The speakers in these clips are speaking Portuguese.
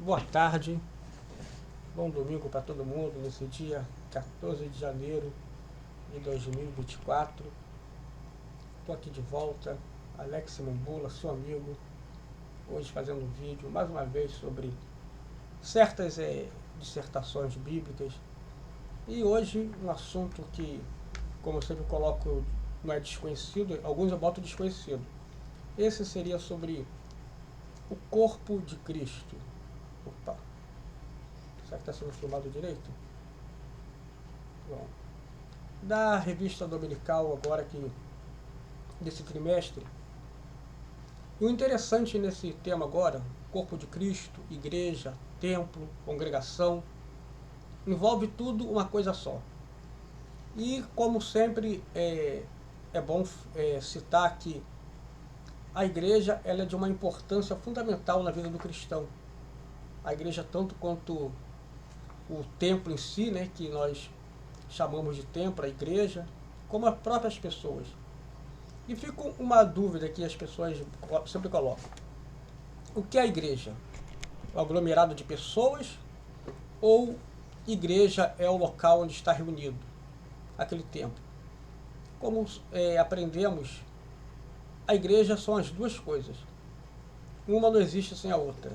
Boa tarde, bom domingo para todo mundo nesse dia 14 de janeiro de 2024. Estou aqui de volta, Alex Mambula, seu amigo, hoje fazendo um vídeo mais uma vez sobre certas dissertações bíblicas. E hoje um assunto que, como eu sempre coloco, não é desconhecido, alguns eu boto desconhecido. Esse seria sobre o corpo de Cristo. Opa, será que está sendo filmado direito? Bom, da revista dominical agora que desse trimestre. E o interessante nesse tema agora, corpo de Cristo, igreja, templo, congregação, envolve tudo uma coisa só. E como sempre é bom citar que a igreja ela é de uma importância fundamental na vida do cristão. A igreja tanto quanto o templo em si, né, que nós chamamos de templo, a igreja, como as próprias pessoas. E fica uma dúvida que as pessoas sempre colocam. O que é a igreja? O aglomerado de pessoas ou igreja é o local onde está reunido aquele templo? Como aprendemos, a igreja são as duas coisas. Uma não existe sem a outra.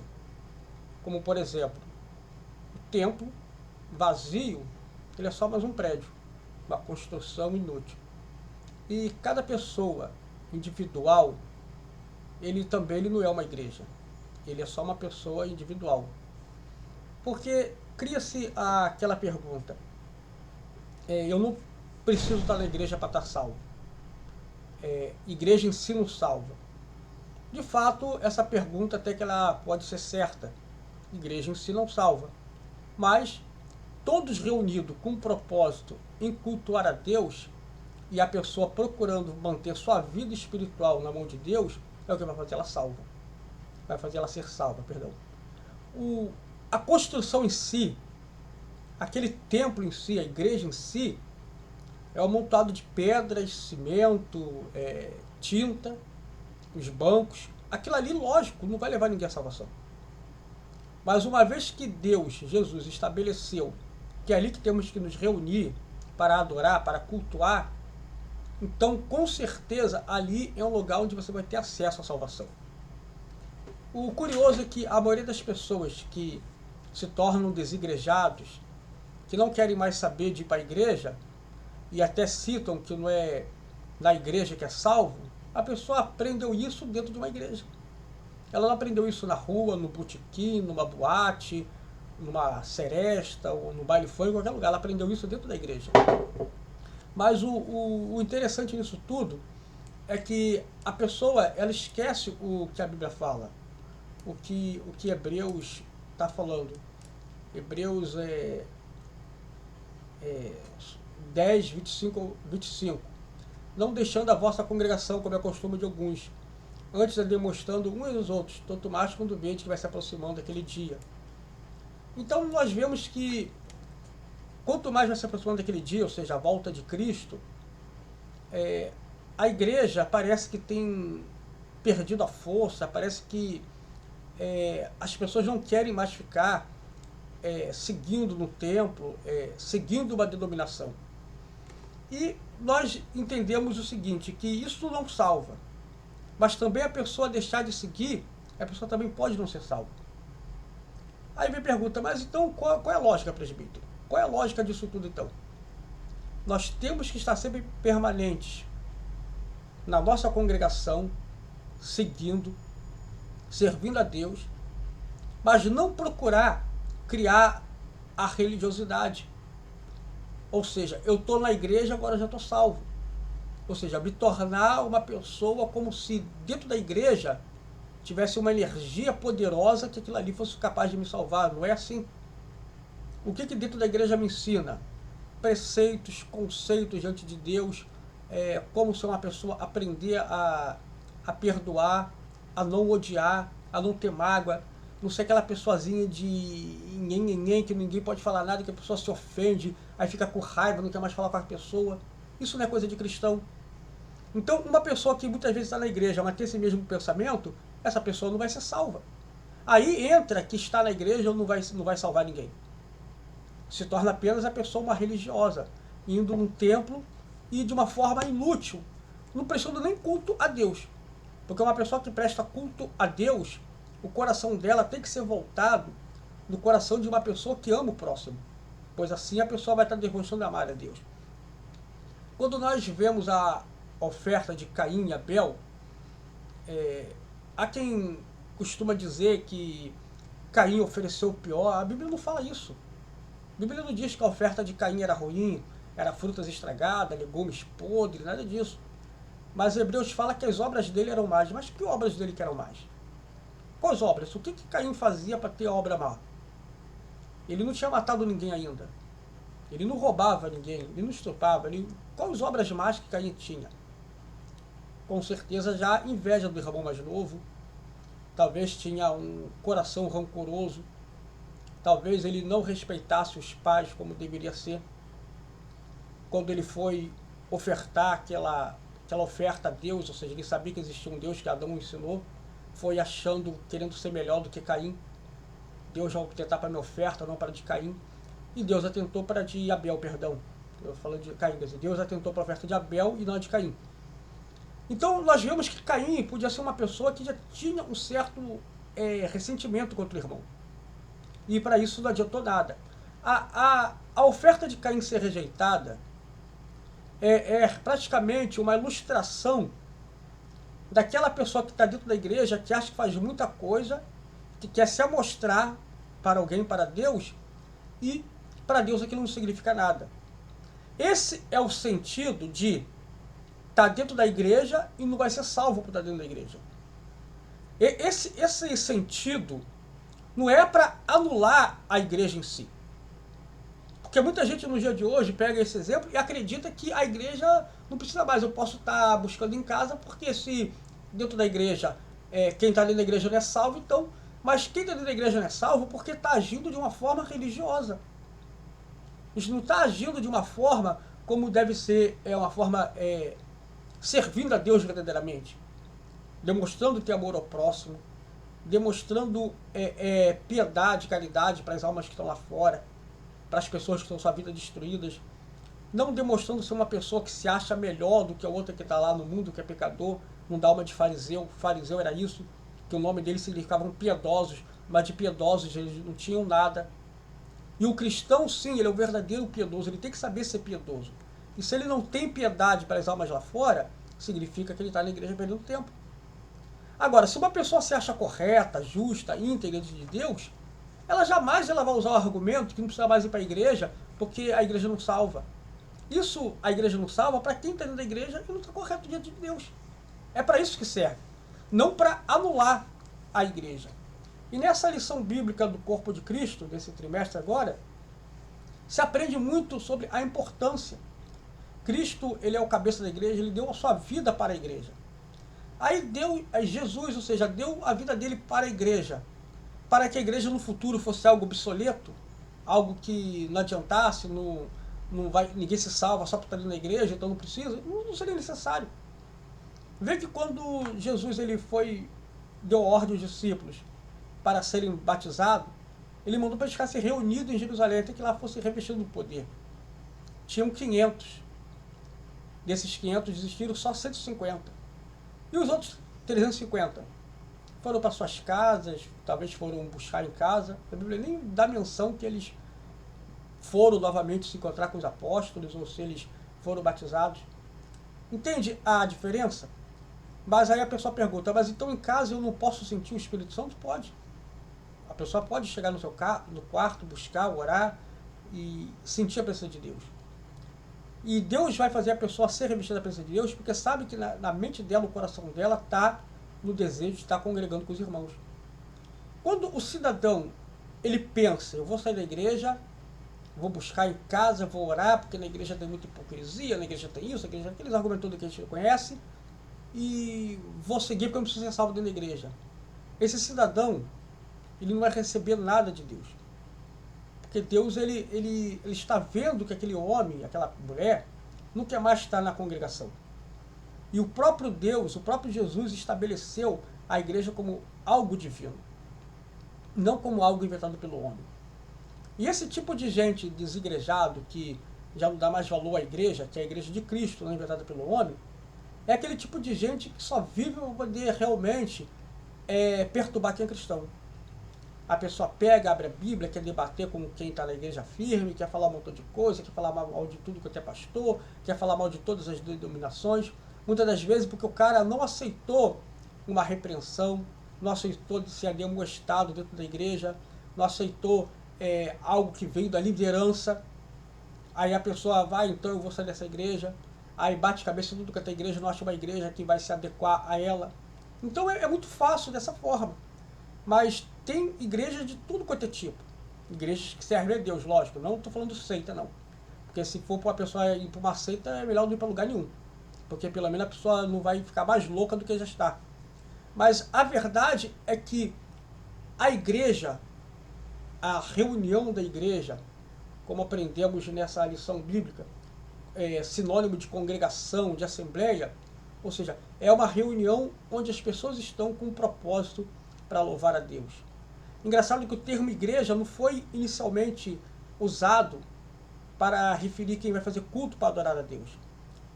Como, por exemplo, o templo vazio, ele é só mais um prédio, uma construção inútil. E cada pessoa individual, ele não é uma igreja. Ele é só uma pessoa individual. Porque cria-se aquela pergunta, eu não preciso estar na igreja para estar salvo. Igreja em si não salva. De fato, essa pergunta até que ela pode ser certa. Igreja em si não salva. Mas todos reunidos com um propósito em cultuar a Deus, e a pessoa procurando manter sua vida espiritual na mão de Deus, é o que vai fazer ela salva. Vai fazer ela ser salva, perdão. A construção em si, aquele templo em si, a igreja em si, é um montado de pedras, cimento, tinta, os bancos. Aquilo ali, lógico, não vai levar ninguém à salvação. Mas uma vez que Deus, Jesus, estabeleceu que é ali que temos que nos reunir para adorar, para cultuar, então com certeza ali é um lugar onde você vai ter acesso à salvação. O curioso é que a maioria das pessoas que se tornam desigrejados, que não querem mais saber de ir para a igreja, e até citam que não é na igreja que é salvo, a pessoa aprendeu isso dentro de uma igreja. Ela não aprendeu isso na rua, no botequim, numa boate, numa seresta, ou no baile funk, em qualquer lugar. Ela aprendeu isso dentro da igreja. Mas o interessante nisso tudo é que a pessoa ela esquece o que a Bíblia fala, o que Hebreus está falando. Hebreus 10, 25. Não deixando a vossa congregação, como é costume de alguns, antes demonstrando uns aos outros, tanto mais quando vede que vai se aproximando daquele dia. Então nós vemos que quanto mais vai se aproximando daquele dia, ou seja, a volta de Cristo, a igreja parece que tem perdido a força, parece que as pessoas não querem mais ficar seguindo no templo, seguindo uma denominação. E nós entendemos o seguinte, que isso não salva, mas também a pessoa deixar de seguir, a pessoa também pode não ser salva. Aí me pergunta, mas então qual é a lógica, presbítero? Qual é a lógica disso tudo então? Nós temos que estar sempre permanentes na nossa congregação, seguindo, servindo a Deus, mas não procurar criar a religiosidade. Ou seja, eu estou na igreja, agora já estou salvo. Ou seja, me tornar uma pessoa como se dentro da igreja tivesse uma energia poderosa que aquilo ali fosse capaz de me salvar. Não é assim. O que dentro da igreja me ensina? Preceitos, conceitos diante de Deus, como ser uma pessoa, aprender a perdoar, a não odiar, a não ter mágoa, não ser aquela pessoazinha de nhenhenhen, que ninguém pode falar nada, que a pessoa se ofende, aí fica com raiva, não quer mais falar com a pessoa. Isso não é coisa de cristão. Então, uma pessoa que muitas vezes está na igreja, mas tem esse mesmo pensamento, essa pessoa não vai ser salva. Aí entra que está na igreja não vai salvar ninguém. Se torna apenas a pessoa uma religiosa, indo num templo e de uma forma inútil, não prestando nem culto a Deus. Porque uma pessoa que presta culto a Deus, o coração dela tem que ser voltado no coração de uma pessoa que ama o próximo. Pois assim a pessoa vai estar demonstrando amar a Deus. Quando nós vemos a oferta de Caim e Abel, há quem costuma dizer que Caim ofereceu o pior. A Bíblia não fala isso. A Bíblia não diz que a oferta de Caim era ruim, era frutas estragadas, legumes podres, nada disso. Mas Hebreus fala que as obras dele eram más. Mas que obras dele que eram más? Quais obras? O que Caim fazia para ter a obra má? Ele não tinha matado ninguém ainda. Ele não roubava ninguém, ele não estupava. Quais obras más que Caim tinha? Com certeza já inveja do irmão mais novo. Talvez tinha um coração rancoroso. Talvez ele não respeitasse os pais como deveria ser. Quando ele foi ofertar aquela oferta a Deus, ou seja, ele sabia que existia um Deus que Adão ensinou, foi achando, querendo ser melhor do que Caim. Deus vai atentar para a minha oferta, não para a de Caim. E Deus atentou para a de Abel, perdão. Eu falo de Caim, quer dizer, Deus atentou para a oferta de Abel e não a de Caim. Então nós vemos que Caim podia ser uma pessoa que já tinha um certo ressentimento contra o irmão. E para isso não adiantou nada. A oferta de Caim ser rejeitada é praticamente uma ilustração daquela pessoa que está dentro da igreja, que acha que faz muita coisa, que quer se amostrar para alguém, para Deus, e para Deus aquilo não significa nada. Esse é o sentido de estar dentro da igreja e não vai ser salvo por estar dentro da igreja. Esse sentido não é para anular a igreja em si. Porque muita gente no dia de hoje pega esse exemplo e acredita que a igreja não precisa mais. Eu posso estar buscando em casa, porque se dentro da igreja, quem está dentro da igreja não é salvo, então... Mas quem está dentro da igreja não é salvo porque está agindo de uma forma religiosa. Isso não está agindo de uma forma como deve ser, uma forma servindo a Deus verdadeiramente. Demonstrando que é amor ao próximo, demonstrando piedade, caridade para as almas que estão lá fora, para as pessoas que estão com sua vida destruídas, não demonstrando ser uma pessoa que se acha melhor do que a outra que está lá no mundo, que é pecador, não dá uma de fariseu. Fariseu era isso, que o nome deles significavam piedosos, mas de piedosos eles não tinham nada. E o cristão, sim, ele é o verdadeiro piedoso, ele tem que saber ser piedoso. E se ele não tem piedade para as almas lá fora, significa que ele está na igreja perdendo tempo. Agora, se uma pessoa se acha correta, justa, íntegra de Deus, ela jamais vai usar o argumento que não precisa mais ir para a igreja, porque a igreja não salva. Isso, a igreja não salva para quem está dentro da igreja e não está correto diante de Deus. É para isso que serve, não para anular a igreja. E nessa lição bíblica do corpo de Cristo, desse trimestre agora, se aprende muito sobre a importância. Cristo, ele é o cabeça da igreja, ele deu a sua vida para a igreja. Aí deu Jesus, ou seja, deu a vida dele para a igreja, para que a igreja no futuro fosse algo obsoleto, algo que não adiantasse, ninguém se salva só por estar dentro da igreja, então não precisa, não seria necessário. Vê que quando Jesus deu ordem aos discípulos para serem batizados, ele mandou para eles ficarem reunidos em Jerusalém, até que lá fosse revestido do poder. Tinham 500. Desses 500 desistiram só 150. E os outros 350 foram para suas casas, talvez foram buscar em casa. A Bíblia nem dá menção que eles foram novamente se encontrar com os apóstolos, ou se eles foram batizados. Entende a diferença? Mas aí a pessoa pergunta, mas então em casa eu não posso sentir o Espírito Santo? Pode. A pessoa pode chegar no quarto, buscar, orar e sentir a presença de Deus. E Deus vai fazer a pessoa ser revestida da presença de Deus, porque sabe que na mente dela, no coração dela, está no desejo de estar congregando com os irmãos. Quando o cidadão, ele pensa, eu vou sair da igreja, vou buscar em casa, vou orar, porque na igreja tem muita hipocrisia, na igreja tem isso, na igreja tem aqueles argumentos todos que a gente conhece, e vou seguir porque eu não preciso ser salvo dentro da igreja. Esse cidadão, ele não vai receber nada de Deus. Porque Deus, ele está vendo que aquele homem, aquela mulher, não quer mais estar na congregação. E o próprio Deus, o próprio Jesus estabeleceu a igreja como algo divino. não como algo inventado pelo homem. E esse tipo de gente desigrejado, que já não dá mais valor à igreja, que é a igreja de Cristo, não inventada pelo homem, é aquele tipo de gente que só vive para poder realmente perturbar quem é cristão. A pessoa pega, abre a Bíblia, quer debater com quem está na igreja firme, quer falar um montão de coisa, quer falar mal de tudo que é pastor, quer falar mal de todas as denominações, muitas das vezes porque o cara não aceitou uma repreensão, não aceitou ser demonstrado dentro da igreja, não aceitou algo que veio da liderança. Aí a pessoa vai, então eu vou sair dessa igreja, aí bate cabeça em tudo que é igreja, não acha uma igreja que vai se adequar a ela. Então é muito fácil dessa forma. Mas tem igrejas de tudo quanto é tipo. Igrejas que servem a Deus, lógico. Não estou falando de seita, não. Porque se for para uma pessoa ir para uma seita, é melhor não ir para lugar nenhum. Porque pelo menos a pessoa não vai ficar mais louca do que já está. Mas a verdade é que a igreja, a reunião da igreja, como aprendemos nessa lição bíblica, é sinônimo de congregação, de assembleia, ou seja, é uma reunião onde as pessoas estão com um propósito para louvar a Deus. Engraçado que o termo igreja não foi inicialmente usado para referir quem vai fazer culto para adorar a Deus.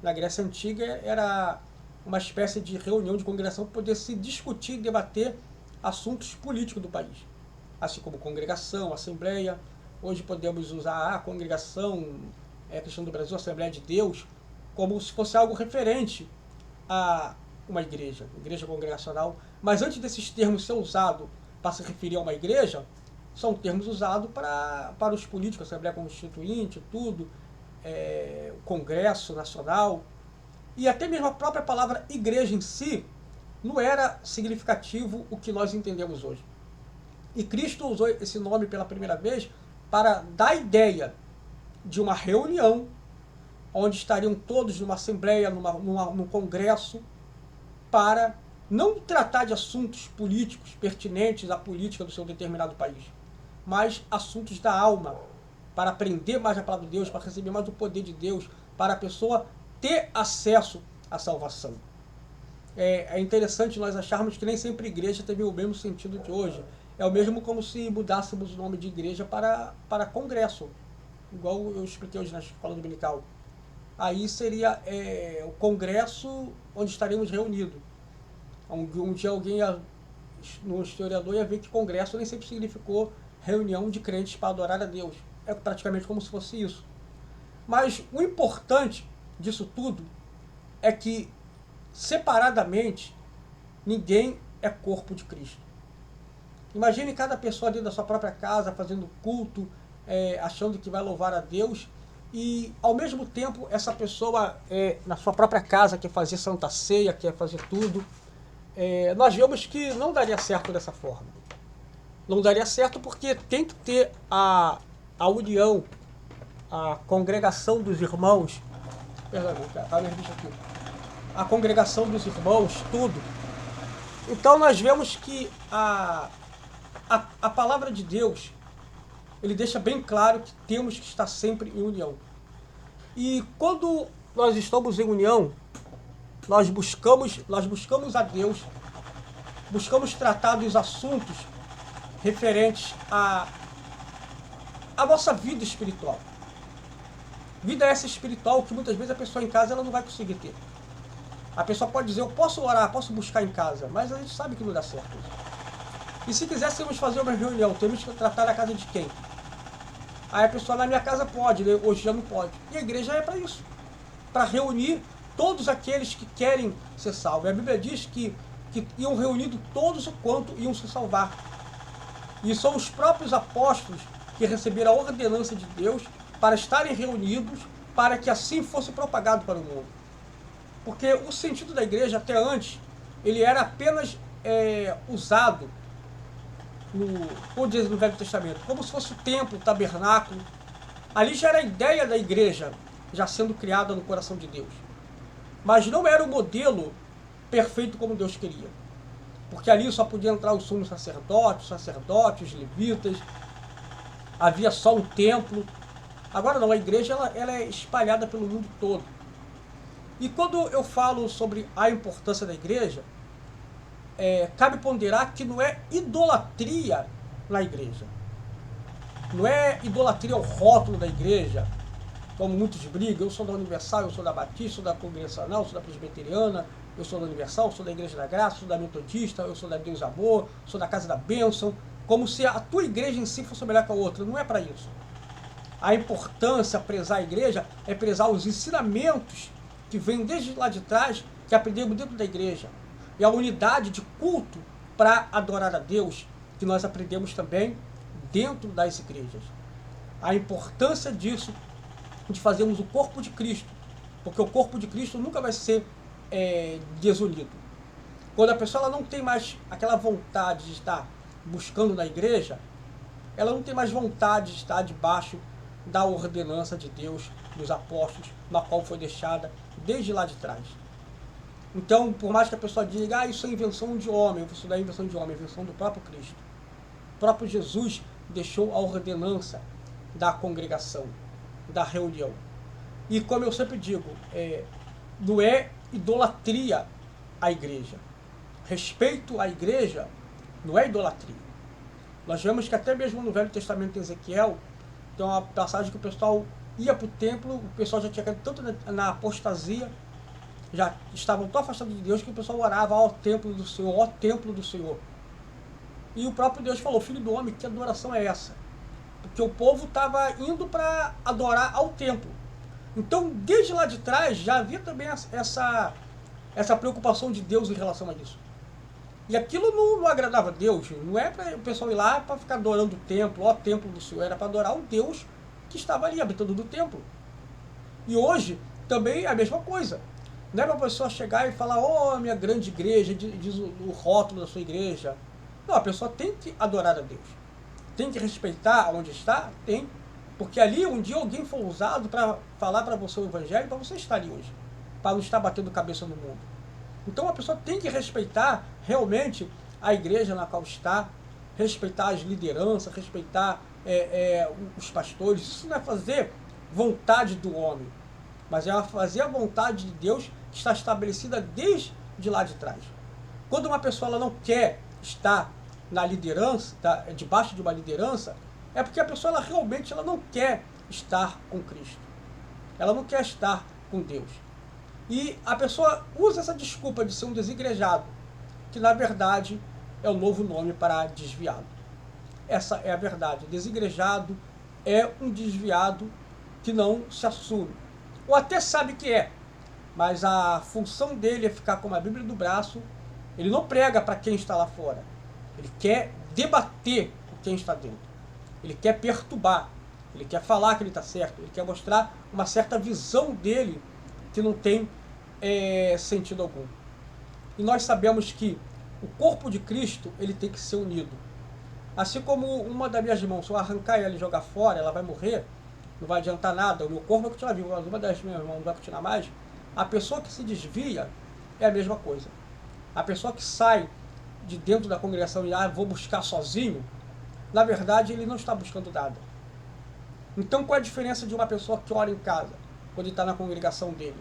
Na Grécia Antiga era uma espécie de reunião de congregação para poder se discutir e debater assuntos políticos do país. Assim como congregação, assembleia. Hoje podemos usar a congregação, a questão do Brasil, a Assembleia de Deus, como se fosse algo referente a uma igreja congregacional. Mas antes desses termos ser usados para se referir a uma igreja, são termos usados para os políticos, a Assembleia Constituinte, tudo, o Congresso Nacional, e até mesmo a própria palavra igreja em si não era significativo o que nós entendemos hoje. E Cristo usou esse nome pela primeira vez para dar a ideia de uma reunião onde estariam todos numa assembleia, num congresso, para não tratar de assuntos políticos pertinentes à política do seu determinado país, mas assuntos da alma, para aprender mais a palavra de Deus, para receber mais o poder de Deus, para a pessoa ter acesso à salvação. É interessante nós acharmos que nem sempre igreja teve o mesmo sentido de hoje. É o mesmo como se mudássemos o nome de igreja para congresso, igual eu expliquei hoje na escola dominical. Aí seria o congresso onde estaremos reunidos. Um dia alguém, no historiador, ia ver que congresso nem sempre significou reunião de crentes para adorar a Deus. É praticamente como se fosse isso. Mas o importante disso tudo é que, separadamente, ninguém é corpo de Cristo. Imagine cada pessoa dentro da sua própria casa, fazendo culto, achando que vai louvar a Deus, e ao mesmo tempo essa pessoa na sua própria casa quer fazer santa ceia, quer fazer tudo. Nós vemos que não daria certo dessa forma. Não daria certo porque tem que ter a união, a congregação dos irmãos, a congregação dos irmãos, tudo. Então nós vemos que a palavra de Deus, ele deixa bem claro que temos que estar sempre em união. E quando nós estamos em união, nós buscamos a Deus, buscamos tratar dos assuntos referentes à nossa vida espiritual. Vida essa espiritual que muitas vezes a pessoa em casa ela não vai conseguir ter. A pessoa pode dizer, eu posso orar, posso buscar em casa, mas a gente sabe que não dá certo isso. E se quiséssemos fazer uma reunião, temos que tratar na casa de quem? Aí a pessoa, na minha casa pode, né? Hoje já não pode. E a igreja é para isso, para reunir todos aqueles que querem ser salvos. A Bíblia diz que iam reunidos todos o quanto iam se salvar. E são os próprios apóstolos que receberam a ordenança de Deus para estarem reunidos, para que assim fosse propagado para o mundo. Porque o sentido da igreja, até antes, ele era apenas usado no Velho Testamento, como se fosse o templo, o tabernáculo. Ali já era a ideia da igreja, já sendo criada no coração de Deus. Mas não era o modelo perfeito como Deus queria. Porque ali só podia entrar os sumos sacerdotes, os levitas, havia só um templo. Agora não, a igreja ela é espalhada pelo mundo todo. E quando eu falo sobre a importância da igreja, cabe ponderar que não é idolatria na igreja. Não é idolatria ao rótulo da igreja, como muitos brigam. Eu sou da Universal, eu sou da Batista, eu sou da Congregacional, eu sou da Presbiteriana, eu sou da Universal, eu sou da Igreja da Graça, eu sou da Metodista, eu sou da Deus Amor, eu sou da Casa da Bênção, como se a tua igreja em si fosse melhor que a outra. Não é para isso. A importância, prezar a igreja, é prezar os ensinamentos que vêm desde lá de trás, que aprendemos dentro da igreja. E a unidade de culto para adorar a Deus, que nós aprendemos também dentro das igrejas. A importância disso, de fazermos o corpo de Cristo, porque o corpo de Cristo nunca vai ser desunido. Quando a pessoa ela não tem mais aquela vontade de estar buscando na igreja, ela não tem mais vontade de estar debaixo da ordenança de Deus, dos apóstolos, na qual foi deixada desde lá de trás. Então, por mais que a pessoa diga, isso é invenção de homem, isso não é invenção de homem, é invenção do próprio Cristo. O próprio Jesus deixou a ordenança da congregação, da reunião. E como eu sempre digo, não é idolatria à igreja. Respeito à igreja não é idolatria. Nós vemos que até mesmo no Velho Testamento de Ezequiel, tem uma passagem que o pessoal ia para o templo, o pessoal já tinha caído tanto na apostasia, já estavam tão afastados de Deus que o pessoal orava, ó templo do Senhor, ó templo do Senhor. E o próprio Deus falou, filho do homem, que adoração é essa? Porque o povo estava indo para adorar ao templo. Então, desde lá de trás, já havia também essa preocupação de Deus em relação a isso. E aquilo não agradava a Deus, não é para o pessoal ir lá para ficar adorando o templo, ó templo do Senhor, era para adorar o Deus que estava ali, habitando no templo. E hoje, também é a mesma coisa. Não é para a pessoa chegar e falar, ó minha grande igreja, diz o rótulo da sua igreja. Não, a pessoa tem que adorar a Deus. Tem que respeitar onde está? Tem. Porque ali um dia alguém foi usado para falar para você o evangelho, para você estar ali hoje. Para não estar batendo cabeça no mundo. Então a pessoa tem que respeitar realmente a igreja na qual está, respeitar as lideranças, respeitar os pastores. Isso não é fazer vontade do homem, mas é fazer a vontade de Deus que está estabelecida desde lá de trás. Quando uma pessoa ela não quer estar na liderança, debaixo de uma liderança, é porque a pessoa ela realmente não quer estar com Cristo. Ela não quer estar com Deus. E a pessoa usa essa desculpa de ser um desigrejado, que na verdade é o novo nome para desviado. Essa é a verdade. Desigrejado é um desviado que não se assume. Ou até sabe que é, mas a função dele é ficar com a Bíblia no braço. Ele não prega para quem está lá fora. Ele quer debater com quem está dentro. Ele quer perturbar. Ele quer falar que ele está certo. Ele quer mostrar uma certa visão dele que não tem sentido algum. E nós sabemos que o corpo de Cristo ele tem que ser unido. Assim como uma das minhas mãos, se eu arrancar ela e jogar fora, ela vai morrer, não vai adiantar nada, o meu corpo vai continuar vivo, mas uma das minhas mãos não vai continuar mais. A pessoa que se desvia é a mesma coisa. A pessoa que sai de dentro da congregação e vou buscar sozinho, na verdade ele não está buscando nada. Então qual é a diferença de uma pessoa que ora em casa, quando ele está na congregação dele?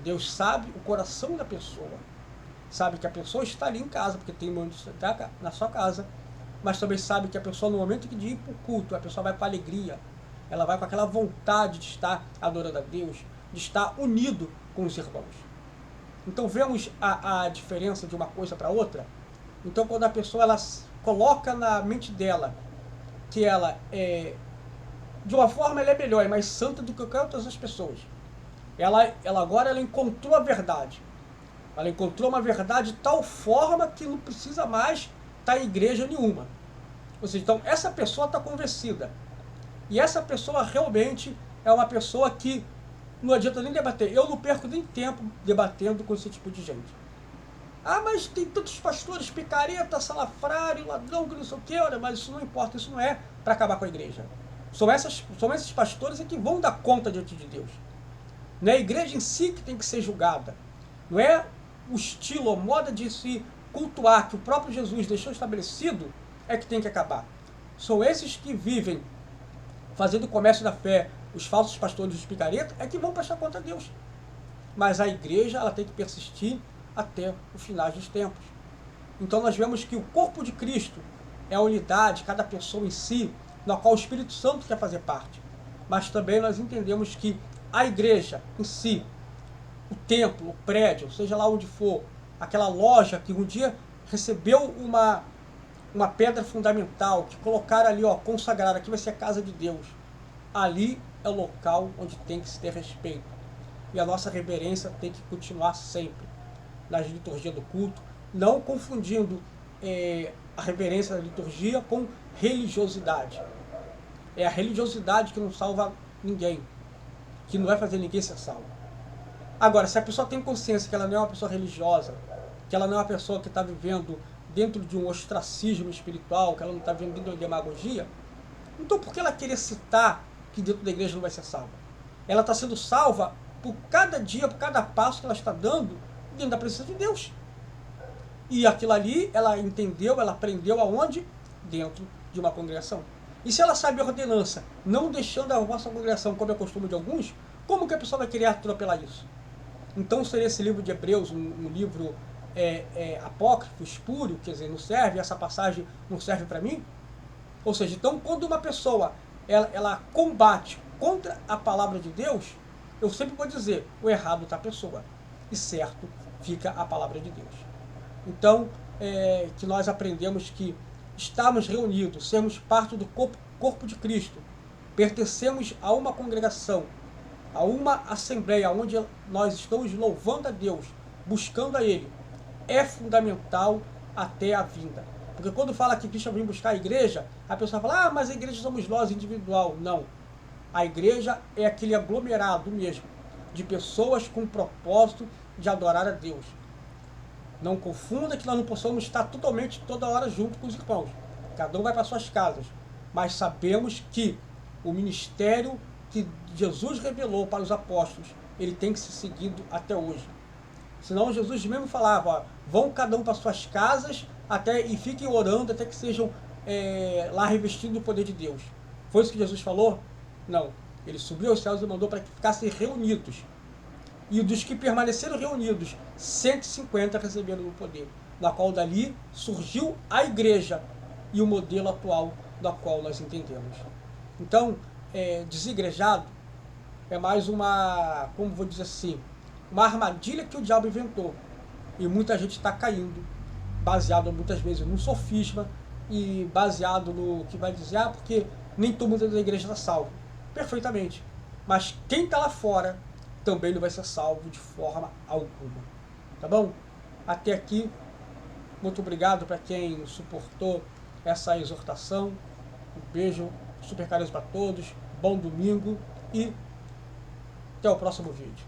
Deus sabe o coração da pessoa, sabe que a pessoa está ali em casa, porque tem um está na sua casa, mas também sabe que a pessoa no momento de ir para o culto, a pessoa vai com alegria, ela vai com aquela vontade de estar adorando a Deus, de estar unido com os irmãos. Então vemos a diferença de uma coisa para outra. Então quando a pessoa ela coloca na mente dela que ela de uma forma ela é melhor, é mais santa do que qualquer outras pessoas. Ela agora ela encontrou a verdade. Ela encontrou uma verdade de tal forma que não precisa mais estar em igreja nenhuma. Ou seja, então essa pessoa está convencida. E essa pessoa realmente é uma pessoa que não adianta nem debater. Eu não perco nem tempo debatendo com esse tipo de gente. Mas tem tantos pastores, picareta, salafrário, ladrão, que não sei o que, olha, mas isso não importa, isso não é para acabar com a igreja. São esses pastores que vão dar conta diante de Deus. Não é a igreja em si que tem que ser julgada. Não é o estilo, a moda de se cultuar que o próprio Jesus deixou estabelecido é que tem que acabar. São esses que vivem fazendo o comércio da fé, os falsos pastores dos picaretas, é que vão prestar conta a Deus. Mas a igreja ela tem que persistir até o final dos tempos. Então nós vemos que o corpo de Cristo é a unidade, cada pessoa em si, na qual o Espírito Santo quer fazer parte. Mas também nós entendemos que a igreja em si, o templo, o prédio, seja lá onde for, aquela loja que um dia recebeu uma pedra fundamental, que colocaram ali, ó, consagrada, aqui vai ser a casa de Deus. Ali é o local onde tem que se ter respeito. E a nossa reverência tem que continuar sempre nas liturgias do culto, não confundindo a reverência da liturgia com religiosidade. É a religiosidade que não salva ninguém, que não vai fazer ninguém ser salvo. Agora, se a pessoa tem consciência que ela não é uma pessoa religiosa, que ela não é uma pessoa que está vivendo dentro de um ostracismo espiritual, que ela não está vivendo dentro de demagogia, então por que ela querer citar que dentro da igreja não vai ser salva? Ela está sendo salva por cada dia, por cada passo que ela está dando dentro da presença de Deus. E aquilo ali, ela entendeu, ela aprendeu aonde? Dentro de uma congregação. E se ela sabe a ordenança, não deixando a vossa congregação, como é costume de alguns, como que a pessoa vai querer atropelar isso? Então seria esse livro de Hebreus um livro apócrifo, espúrio, quer dizer, não serve, essa passagem não serve para mim? Ou seja, então quando uma pessoa ela combate contra a palavra de Deus, eu sempre vou dizer, o errado está a pessoa, e certo fica a palavra de Deus. Então, que nós aprendemos que estarmos reunidos, sermos parte do corpo de Cristo, pertencemos a uma congregação, a uma assembleia, onde nós estamos louvando a Deus, buscando a Ele, é fundamental até a vinda. Porque quando fala que Cristo vem buscar a igreja, a pessoa fala, mas a igreja somos nós, individual. Não. A igreja é aquele aglomerado mesmo, de pessoas com o propósito de adorar a Deus. Não confunda que nós não possamos estar totalmente, toda hora junto com os irmãos. Cada um vai para suas casas. Mas sabemos que o ministério que Jesus revelou para os apóstolos, ele tem que ser seguido até hoje. Senão Jesus mesmo falava, ó, vão cada um para suas casas e fiquem orando até que sejam lá revestidos do poder de Deus. Foi isso que Jesus falou? Não. Ele subiu aos céus e mandou para que ficassem reunidos. E dos que permaneceram reunidos, 150 receberam o poder, na qual dali surgiu a igreja e o modelo atual da qual nós entendemos. Então, desigrejado é mais uma, como vou dizer assim, uma armadilha que o diabo inventou. E muita gente está caindo, baseado muitas vezes num sofisma e baseado no que vai dizer, porque nem todo mundo da igreja está salvo. Perfeitamente. Mas quem está lá fora também não vai ser salvo de forma alguma. Tá bom? Até aqui. Muito obrigado para quem suportou essa exortação. Um beijo super carinhoso para todos. Bom domingo e até o próximo vídeo.